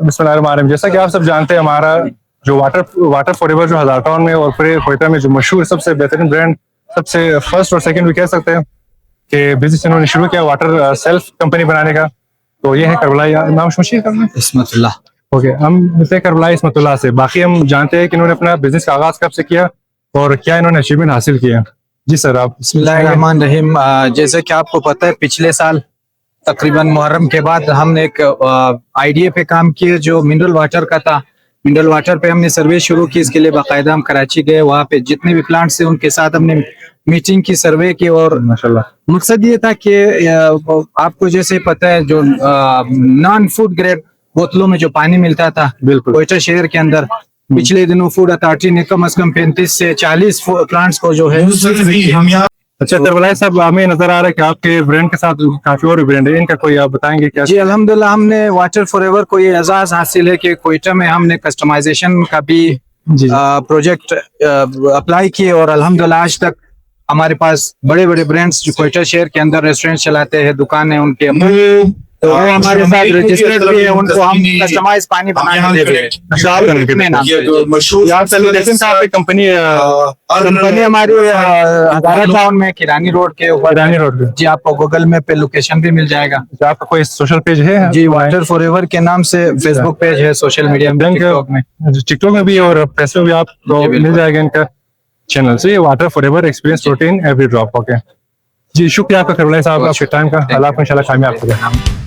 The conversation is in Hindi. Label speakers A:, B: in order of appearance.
A: बिस्मिल्लाहिर्रहमानिर्रहीम। जैसा कि आप सब जानते हैं, हमारा जो वाटर फॉरएवर जो हज़ार टाउन में और पूरे कोयटा में जो मशहूर सबसे बेहतरीन ब्रांड, सबसे फर्स्ट और सेकंड भी कह सकते हैं कि बिजनेस इन्होंने शुरू किया वाटर सेल्फ कंपनी बनाने का। तो ये है करबलाई, नाम शमशीर करना
B: इसमतुल्लाह।
A: ओके, हम मिलते हैं करबलाई इसमतुल्लाह से। बाकी हम जानते हैं कि इन्होंने अपना बिजनेस का आगाज कब से किया और क्या इन्होंने अचीवमेंट हासिल किया। जी सर, आप।
B: बिस्मिल्लाहिर्रहमानिर्रहीम। जैसे कि आपको पता है, पिछले साल तकरीबन मुहर्रम के बाद हमने एक आइडिया पे काम किए जो मिनरल वाटर का था। मिनरल वाटर पे हमने सर्वे शुरू की। इसके लिए बाकायदा हम कराची गए, वहाँ पे जितने भी प्लांट्स थे उनके साथ हमने मीटिंग की, सर्वे की, और
A: माशाल्लाह
B: मकसद ये था कि आपको जैसे पता है जो नॉन फूड ग्रेड बोतलों में जो पानी मिलता था
A: बिल्कुल
B: कोयटा शहर के अंदर, पिछले दिनों फूड अथॉरिटी ने कम से कम 35 से 40 प्लांट्स को जो है।
A: अच्छा करबलाई साहब, हमें नजर आ रहा है कि आपके ब्रांड के साथ काफी और ब्रांड है, इनका कोई आप बताएंगे क्या?
B: जी अल्हम्दुलिल्लाह, हमने वाटर फॉरएवर को ये एजाज हासिल है कि कोयटा में हमने कस्टमाइजेशन का भी प्रोजेक्ट अप्लाई किए, और अल्हम्दुलिल्लाह आज तक हमारे पास बड़े बड़े ब्रांड्स जो कोयटा शहर के अंदर रेस्टोरेंट चलाते हैं, दुकानें उनके, तो वो हमारे साथ रजिस्टर्ड भी है, उनको हम कस्टमाइज पानी बना के दे रहे हैं।
A: कंपनी
B: हमारी हज़ारा टाउन में किरानी रोड के ऊपर।
A: किरानी रोड पे।
B: जी, आपको गूगल मैप पे लोकेशन भी मिल जाएगा।
A: आपका कोई सोशल पेज है?
B: जी, वाटर फॉरएवर के नाम से फेसबुक पेज है, सोशल मीडिया में,
A: टिकटॉक में भी और प्रेस में भी आपको मिल जाएगा इनका चैनल से। Water forever experience protein every drop. Okay जी, शुक्रिया आपका करबलाई साहब, आपके टाइम का। अल्लाह आपको इंशाल्लाह कामयाब करें।